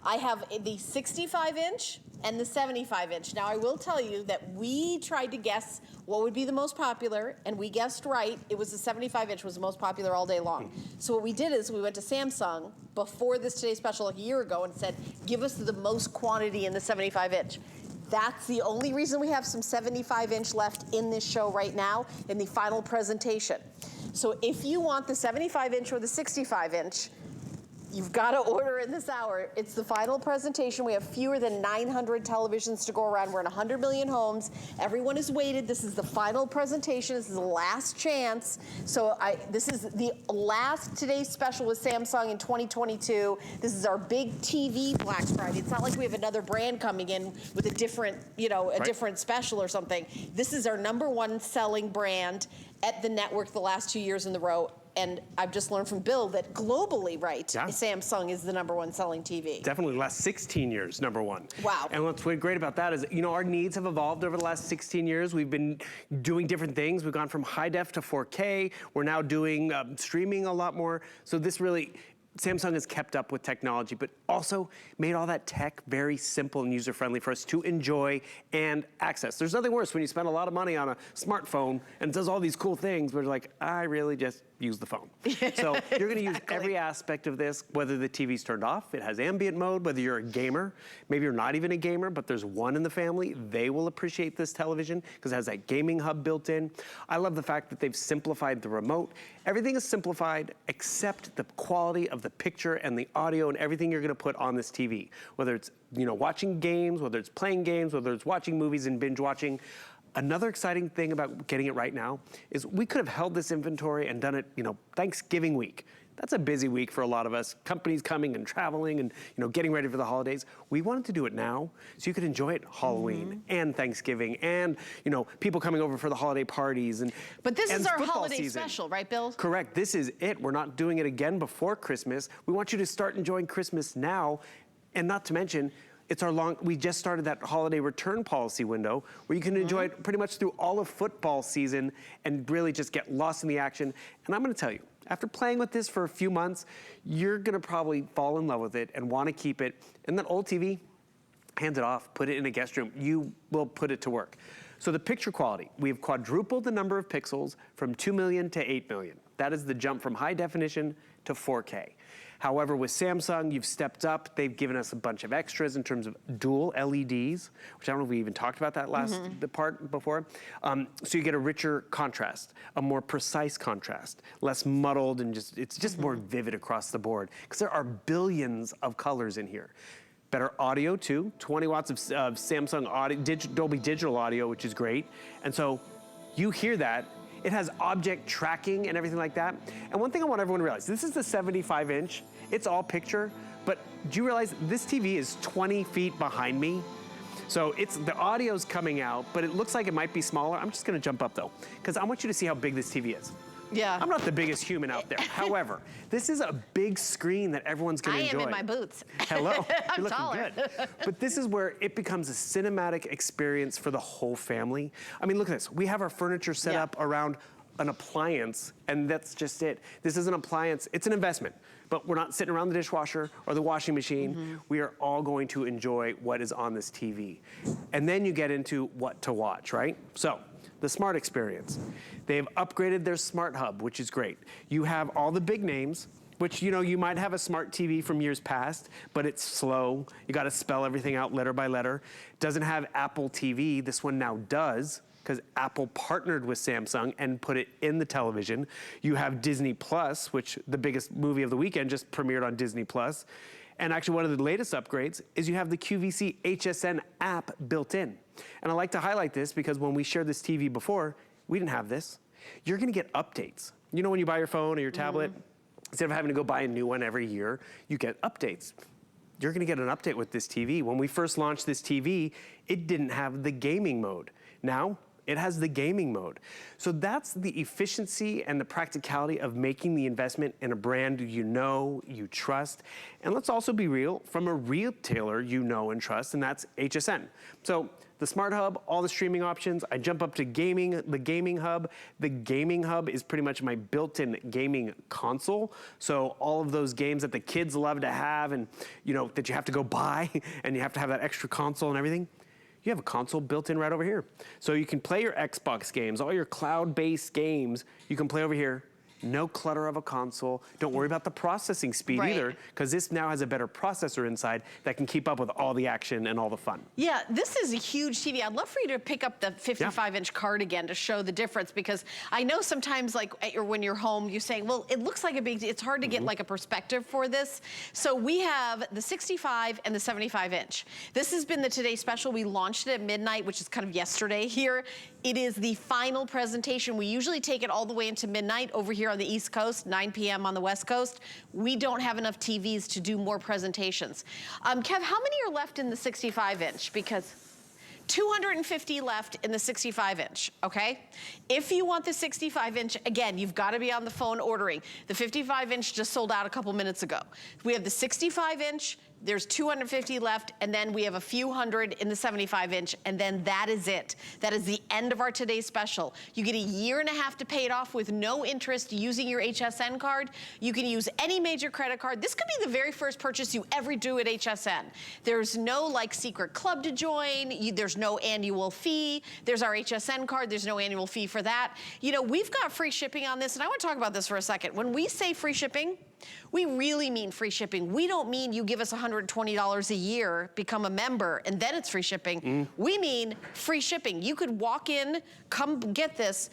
I have the 65-inch and the 75-inch. Now, I will tell you that we tried to guess what would be the most popular, and we guessed right. It was the 75-inch was the most popular all day long. So what we did is we went to Samsung before this Today Special a year ago and said, give us the most quantity in the 75-inch. That's the only reason we have some 75-inch left in this show right now in the final presentation. So if you want the 75-inch or the 65-inch, you've got to order in this hour. It's the final presentation. We have fewer than 900 televisions to go around. We're in 100 million homes. Everyone has waited. This is the final presentation. This is the last chance. So this is the last Today's Special with Samsung in 2022. This is our big TV Black Friday. It's not like we have another brand coming in with a different, you know, a different special or something. This is our #1 selling brand at the network the last 2 years in a row. And I've just learned from Bill that globally, Samsung is the #1 selling TV. Definitely the last 16 years, #1. Wow. And what's great about that is, you know, our needs have evolved over the last 16 years. We've been doing different things. We've gone from high def to 4K. We're now doing streaming a lot more. So this really, Samsung has kept up with technology, but also made all that tech very simple and user-friendly for us to enjoy and access. There's nothing worse when you spend a lot of money on a smartphone and it does all these cool things, but you're like, I really just use the phone. So you're gonna use every aspect of this, whether the TV's turned off, it has ambient mode, whether you're a gamer, maybe you're not even a gamer, but there's one in the family, they will appreciate this television because it has that gaming hub built in. I love the fact that they've simplified the remote. Everything is simplified except the quality of the picture and the audio and everything you're gonna put on this TV. Whether it's, you know, watching games, whether it's playing games, whether it's watching movies and binge watching, Another exciting thing about getting it right now is we could have held this inventory and done it, Thanksgiving week. That's a busy week for a lot of us. Companies coming and traveling and getting ready for the holidays. We wanted to do it now so you could enjoy it Halloween and Thanksgiving and people coming over for the holiday parties But this is our football holiday season. special, right, Bill? Correct. This is it. We're not doing it again before Christmas. We want you to start enjoying Christmas now, and not to mention, we just started that holiday return policy window where you can enjoy it pretty much through all of football season and really just get lost in the action. And I'm gonna tell you, after playing with this for a few months, you're gonna probably fall in love with it and wanna keep it. And that old TV, hand it off, put it in a guest room. You will put it to work. So the picture quality, we've quadrupled the number of pixels from 2 million to 8 million. That is the jump from high definition to 4K. However, with Samsung, you've stepped up. They've given us a bunch of extras in terms of dual LEDs, which I don't know if we even talked about that the part before. So you get a richer contrast, a more precise contrast, less muddled, and it's just more vivid across the board, because there are billions of colors in here. Better audio too, 20 watts of Samsung audio, Dolby Digital audio, which is great. And so you hear that. It has object tracking and everything like that. And one thing I want everyone to realize, this is the 75-inch. It's all picture, but do you realize this TV is 20 feet behind me? So the audio's coming out, but it looks like it might be smaller. I'm just gonna jump up though, because I want you to see how big this TV is. Yeah. I'm not the biggest human out there. However, this is a big screen that everyone's gonna enjoy. I am in my boots. Hello, I'm you're looking taller. good. But this is where it becomes a cinematic experience for the whole family. I mean, look at this. We have our furniture set up around an appliance, and that's just it. This is an appliance, it's an investment, but we're not sitting around the dishwasher or the washing machine. We are all going to enjoy what is on this TV. And then you get into what to watch, right? So, the smart experience. They've upgraded their smart hub, which is great. You have all the big names, which you might have a smart TV from years past, but it's slow. You gotta spell everything out letter by letter. Doesn't have Apple TV, this one now does, because Apple partnered with Samsung and put it in the television. You have Disney Plus, which the biggest movie of the weekend just premiered on Disney Plus. And actually one of the latest upgrades is you have the QVC HSN app built in. And I like to highlight this because when we shared this TV before, we didn't have this. You're gonna get updates. You know when you buy your phone or your tablet, instead of having to go buy a new one every year, you get updates. You're gonna get an update with this TV. When we first launched this TV, it didn't have the gaming mode. Now, it has the gaming mode. So that's the efficiency and the practicality of making the investment in a brand you trust. And let's also be real, from a retailer you know and trust, and that's HSN. So the Smart Hub, all the streaming options, I jump up to gaming, the Gaming Hub. The Gaming Hub is pretty much my built-in gaming console. So all of those games that the kids love to have and that you have to go buy and you have to have that extra console and everything, you have a console built in right over here. So you can play your Xbox games, all your cloud-based games, you can play over here. No clutter of a console. Don't worry about the processing speed either, because this now has a better processor inside that can keep up with all the action and all the fun. Yeah, this is a huge TV. I'd love for you to pick up the 55-inch card again to show the difference, because I know sometimes when you're home, you're saying, well, it looks like a big, it's hard to get like a perspective for this. So we have the 65 and the 75-inch. This has been the Today Special. We launched it at midnight, which is kind of yesterday here. It is the final presentation. We usually take it all the way into midnight over here on the East Coast, 9 p.m. on the West Coast. We don't have enough TVs to do more presentations. Kev, how many are left in the 65-inch? Because 250 left in the 65-inch, okay? If you want the 65-inch, again, you've got to be on the phone ordering. The 55-inch just sold out a couple minutes ago. We have the 65-inch, there's 250 left, and then we have a few hundred in the 75-inch, and then that is it. That is the end of our today's special. You get a year and a half to pay it off with no interest using your HSN card. You can use any major credit card. This could be the very first purchase you ever do at HSN. There's no secret club to join. There's no annual fee. There's our HSN card. There's no annual fee for that. We've got free shipping on this, and I want to talk about this for a second. When we say free shipping, we really mean free shipping. We don't mean you give us $120 a year, become a member, and then it's free shipping. We mean free shipping. You could walk in, come get this,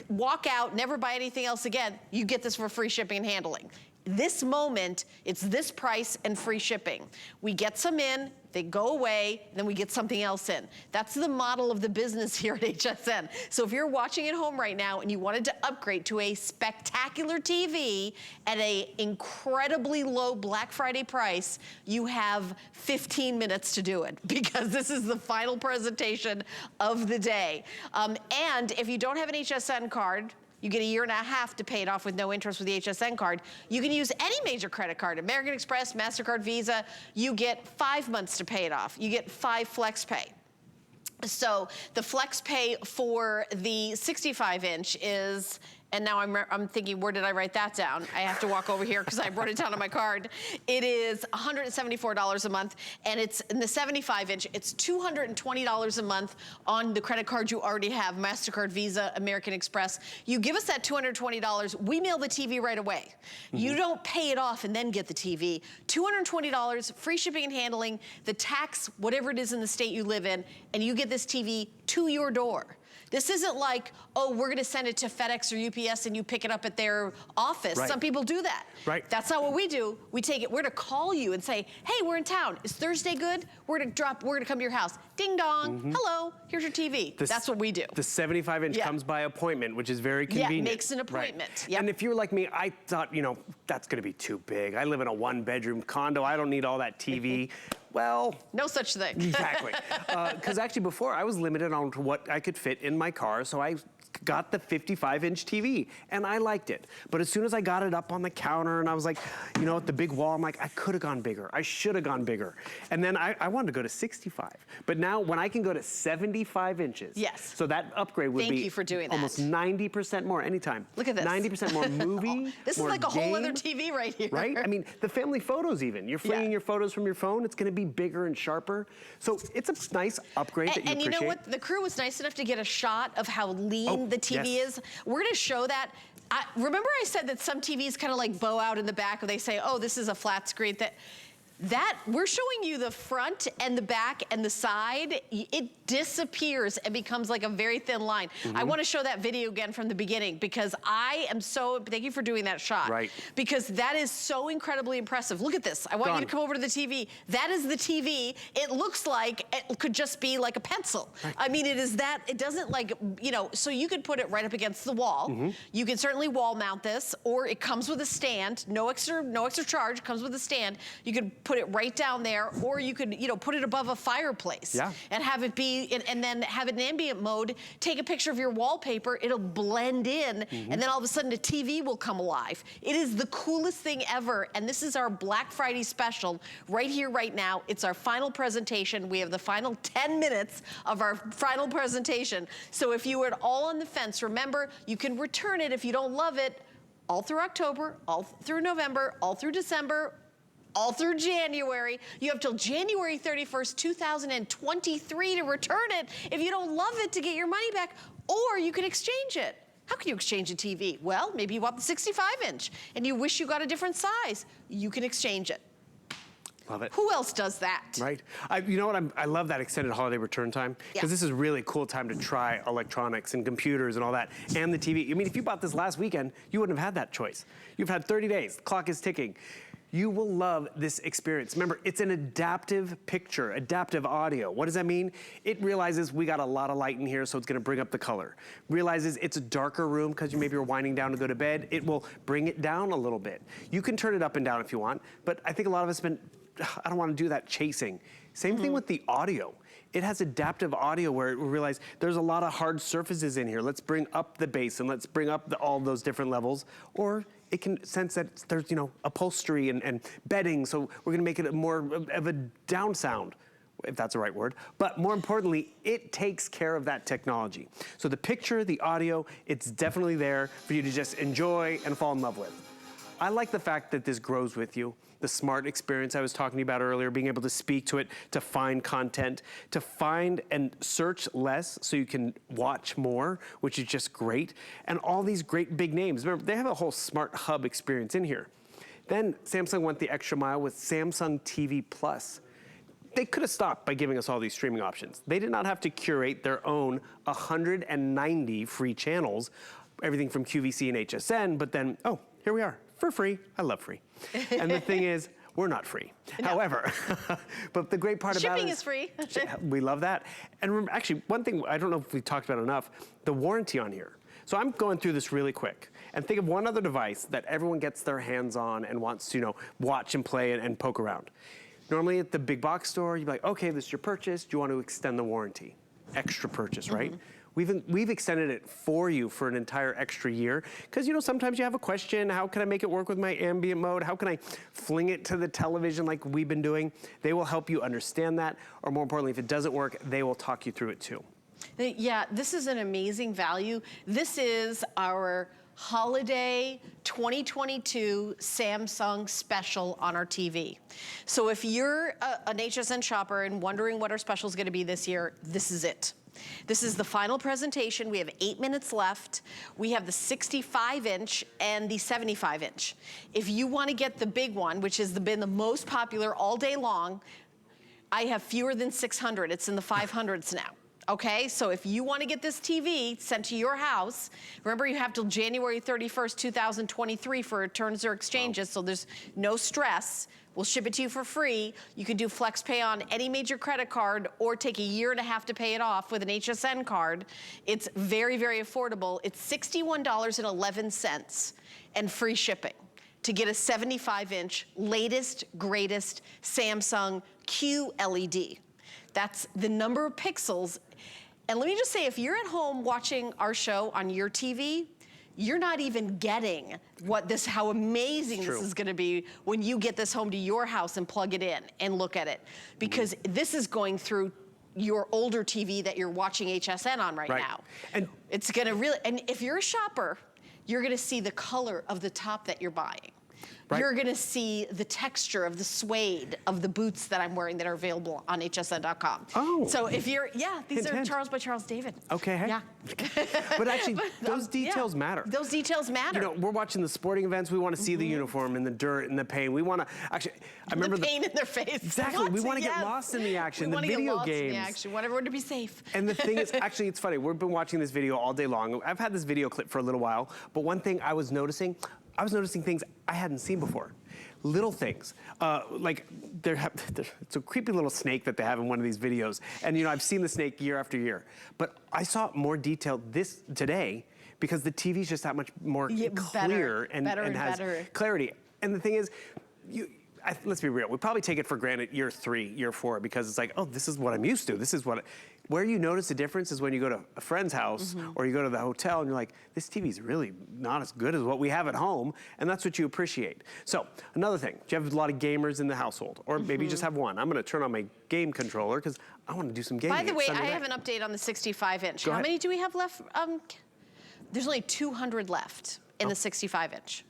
walk out, never buy anything else again. You get this for free shipping and handling. this moment, it's this price and free shipping. We get some in, they go away, then we get something else in. That's the model of the business here at HSN. So if you're watching at home right now and you wanted to upgrade to a spectacular TV at an incredibly low Black Friday price, you have 15 minutes to do it because this is the final presentation of the day. And if you don't have an HSN card, you get a year and a half to pay it off with no interest with the HSN card. You can use any major credit card, American Express, MasterCard, Visa. You get 5 months to pay it off. You get 5 flex pay. So the flex pay for the 65-inch is, and now I'm thinking, where did I write that down? I have to walk over here because I wrote it down on my card. It is $174 a month, and it's in the 75-inch, it's $220 a month on the credit card you already have, MasterCard, Visa, American Express. You give us that $220, we mail the TV right away. You don't pay it off and then get the TV. $220, free shipping and handling, the tax, whatever it is in the state you live in, and you get this TV to your door. This isn't like, oh, we're gonna send it to FedEx or UPS and you pick it up at their office. Right. Some people do that. Right. That's not what we do. We take it, we're gonna call you and say, hey, we're in town. Is Thursday good? We're gonna come to your house. Ding dong, hello, here's your TV. That's what we do. The 75-inch comes by appointment, which is very convenient. Yeah, makes an appointment. Right. Yep. And if you're like me, I thought, you know, that's gonna be too big. I live in a 1-bedroom condo. I don't need all that TV. Well, no such thing. Exactly. Because actually before I was limited on what I could fit in my car, so I got the 55-inch TV and I liked it. But as soon as I got it up on the counter and I was like, you know, at the big wall, I'm like, I could have gone bigger. I should have gone bigger. And then I wanted to go to 65. But now when I can go to 75 inches. Yes. So that upgrade would Thank be you for doing that. Almost 90% more anytime. Look at this. 90% more movie. This more is like a whole other game, TV right here. right? I mean, the family photos even. You're flinging your photos from your phone. It's going to be bigger and sharper. So it's a nice upgrade that you appreciate. And you know what? The crew was nice enough to get a shot of how lean the TV is. We're going to show that. Remember I said that some TVs kind of like bow out in the back, or they say, oh, this is a flat screen. That we're showing you the front and the back and the side. It disappears and becomes like a very thin line. I want to show that video again from the beginning because I am so, thank you for doing that shot. Right. Because that is so incredibly impressive. Look at this. I want you to come over to the TV. That is the TV. It looks like it could just be like a pencil. Right. I mean, it is that, it doesn't like, you know, so you could put it right up against the wall. You can certainly wall mount this, or it comes with a stand. No extra charge, comes with a stand. You could put it right down there, or you could, you know, put it above a fireplace and have it be, and then have it in ambient mode, take a picture of your wallpaper, it'll blend in, and then all of a sudden the TV will come alive. It is the coolest thing ever, and this is our Black Friday special right here, right now. It's our final presentation. We have the final 10 minutes of our final presentation. So if you were at all on the fence, remember, you can return it if you don't love it all through October, all through November, all through December, all through January. You have till January 31st, 2023 to return it if you don't love it, to get your money back, or you can exchange it. How can you exchange a TV? Well, maybe you bought the 65-inch and you wish you got a different size. You can exchange it. Love it. Who else does that? Right. You know what? I love that extended holiday return time, because this is really a cool time to try electronics and computers and all that, and the TV. I mean, if you bought this last weekend, you wouldn't have had that choice. You've had 30 days. The clock is ticking. You will love this experience. Remember, it's an adaptive picture, adaptive audio. What does that mean? It realizes we got a lot of light in here, so it's gonna bring up the color. Realizes it's a darker room because maybe you're winding down to go to bed. It will bring it down a little bit. You can turn it up and down if you want, but I think a lot of us have been, I don't wanna do that chasing. Same thing with the audio. It has adaptive audio where it will realize there's a lot of hard surfaces in here. Let's bring up the bass and let's bring up all those different levels. Or it can sense that there's, you know, upholstery and bedding, so we're gonna make it more of a down sound, if that's the right word. But more importantly, it takes care of that technology. So the picture, the audio, it's definitely there for you to just enjoy and fall in love with. I like the fact that this grows with you. The smart experience I was talking about earlier, being able to speak to it, to find content, to find and search less so you can watch more, which is just great. And all these great big names. Remember, they have a whole smart hub experience in here. Then Samsung went the extra mile with Samsung TV Plus. They could have stopped by giving us all these streaming options. They did not have to curate their own 190 free channels, everything from QVC and HSN, but then, oh, here we are. for free. I love free. And the thing is, we're not free. No. However, but the great part about it is free. We love that. And remember, actually, one thing, I don't know if we talked about enough, the warranty on here. So I'm going through this really quick. And think of one other device that everyone gets their hands on and wants to, you know, watch and play and poke around. Normally at the big box store, you'd be like, okay, this is your purchase. Do you want to extend the warranty? Extra purchase, right? We've extended it for you for an entire extra year. Because, you know, sometimes you have a question, how can I make it work with my ambient mode? How can I fling it to the television like we've been doing? They will help you understand that. Or more importantly, if it doesn't work, they will talk you through it too. Yeah, this is an amazing value. This is our holiday 2022 Samsung special on our TV. So if you're an HSN shopper and wondering what our special is going to be this year, this is it. This is the final presentation. We have 8 minutes left. We have the 65-inch and the 75-inch. If you want to get the big one, which has been the most popular all day long, I have fewer than 600. It's in the 500s now. Okay, so if you want to get this TV sent to your house, remember you have till January 31st, 2023 for returns or exchanges, so there's no stress. We'll ship it to you for free. You can do flex pay on any major credit card or take a year and a half to pay it off with an HSN card. It's very, very affordable. It's $61.11 and free shipping to get a 75-inch latest, greatest Samsung QLED. That's the number of pixels. And let me just say, if you're at home watching our show on your TV, you're not even getting how amazing this is gonna be when you get this home to your house and plug it in and look at it. Because this is going through your older TV that you're watching HSN on right now. And it's gonna really, and if you're a shopper, you're gonna see the color of the top that you're buying. You're gonna see the texture of the suede of the boots that I'm wearing that are available on hsn.com. Oh. So if you're, these are Charles by Charles David. Okay, hey. Yeah. But actually, those details matter. Those details matter. You know, we're watching the sporting events, we want to see the uniform and the dirt and the pain. We want to, actually, I remember the pain in their face. Exactly, we want to get lost in the action, the video games. In the action. We want everyone to be safe. And the thing is, actually, it's funny, we've been watching this video all day long. I've had this video clip for a little while, but one thing I was noticing things I hadn't seen before. Little things, like it's a creepy little snake that they have in one of these videos. And you know, I've seen the snake year after year, but I saw more detail today because the TV's just that much more clear and has clarity. And the thing is, let's be real, we probably take it for granted year 3, year 4, because it's like, oh, this is what I'm used to. This is what, where you notice the difference is when you go to a friend's house or you go to the hotel and you're like, this TV's really not as good as what we have at home, and that's what you appreciate. So another thing, do you have a lot of gamers in the household? Or maybe you just have one. I'm gonna turn on my game controller because I wanna do some gaming. By the way, I have an update on the 65-inch. How many do we have left? There's only 200 left in the 65-inch.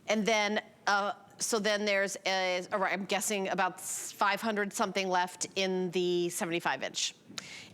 And then, so then there's, I'm guessing about 500 something left in the 75-inch.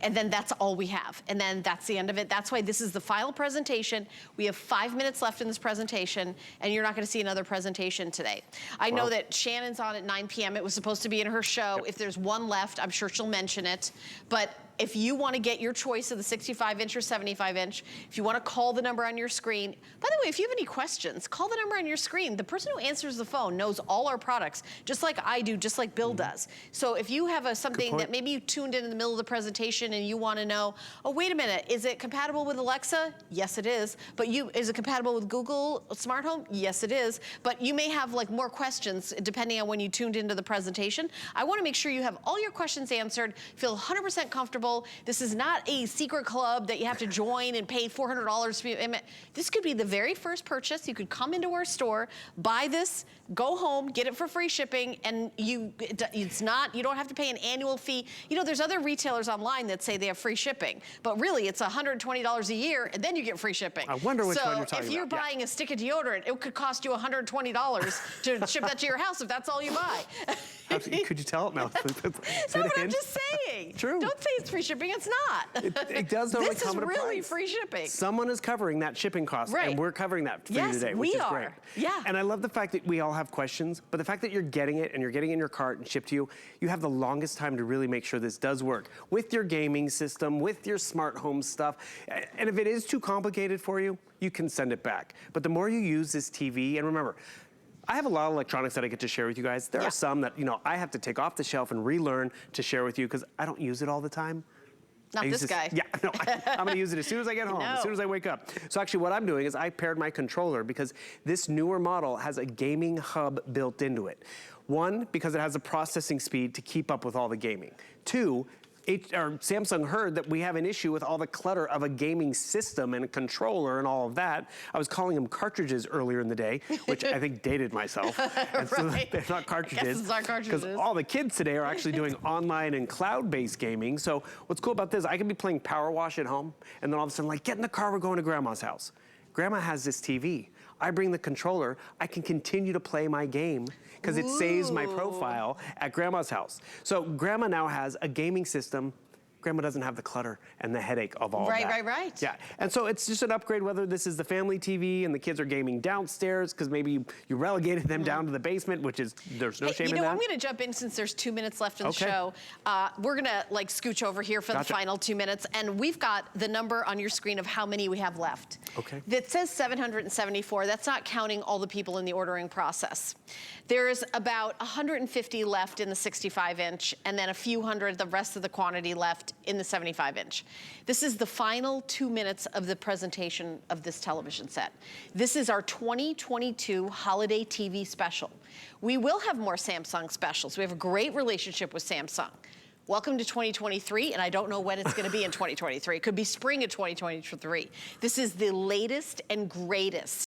And then that's all we have. And then that's the end of it. That's why this is the final presentation. We have 5 minutes left in this presentation, and you're not gonna see another presentation today. I know that Shannon's on at 9 p.m. It was supposed to be in her show. If there's one left, I'm sure she'll mention it. But if you want to get your choice of the 65-inch or 75-inch, if you want to call the number on your screen. By the way, if you have any questions, call the number on your screen. The person who answers the phone knows all our products, just like I do, just like Bill does. So if you have something that maybe you tuned in the middle of the presentation and you want to know, oh, wait a minute, is it compatible with Alexa? Yes, it is. But is it compatible with Google Smart Home? Yes, it is. But you may have like more questions depending on when you tuned into the presentation. I want to make sure you have all your questions answered, feel 100% comfortable. This is not a secret club that you have to join and pay $400. This could be the very first purchase. You could come into our store, buy this, go home, get it for free shipping, and you don't have to pay an annual fee. You know, there's other retailers online that say they have free shipping, but really it's $120 a year, and then you get free shipping. I wonder which one you're talking about. So if you're buying a stick of deodorant, it could cost you $120 to ship that to your house if that's all you buy. Could you tell it, Mel? No, but I'm just saying. True. Don't say it's free shipping. It's not. It does normally come at a price. This is really free shipping. Someone is covering that shipping cost, and we're covering that for you today, which is great. Yeah. And I love the fact that we all have questions, but the fact that you're getting it and you're getting it in your cart and shipped to you, you have the longest time to really make sure this does work with your gaming system, with your smart home stuff. And if it is too complicated for you, you can send it back. But the more you use this TV, and remember, I have a lot of electronics that I get to share with you guys. There are some that, you know, I have to take off the shelf and relearn to share with you because I don't use it all the time. Not this guy. Yeah, no, I'm gonna use it as soon as I get home, as soon as I wake up. So actually what I'm doing is I paired my controller because this newer model has a gaming hub built into it. One, because it has a processing speed to keep up with all the gaming. Two, Samsung heard that we have an issue with all the clutter of a gaming system and a controller and all of that. I was calling them cartridges earlier in the day, which I think dated myself. And so they're not cartridges. I guess it's not cartridges. Because all the kids today are actually doing online and cloud-based gaming. So what's cool about this, I can be playing Power Wash at home, and then all of a sudden, like, get in the car, we're going to Grandma's house. Grandma has this TV. I bring the controller, I can continue to play my game because it saves my profile at Grandma's house. So Grandma now has a gaming system. Grandma doesn't have the clutter and the headache of all that. Right. Yeah, and so it's just an upgrade whether this is the family TV and the kids are gaming downstairs because maybe you relegated them down to the basement, which is, there's no shame in that. You know, I'm gonna jump in since there's 2 minutes left in the show. We're gonna like scooch over here for the final 2 minutes, and we've got the number on your screen of how many we have left. Okay. That says 774, that's not counting all the people in the ordering process. There's about 150 left in the 65-inch, and then a few hundred, the rest of the quantity left in the 75-inch. This is the final 2 minutes of the presentation of this television set. This is our 2022 holiday TV special. We will have more Samsung specials. We have a great relationship with Samsung. Welcome to 2023, and I don't know when it's gonna be in 2023. It could be spring of 2023. This is the latest and greatest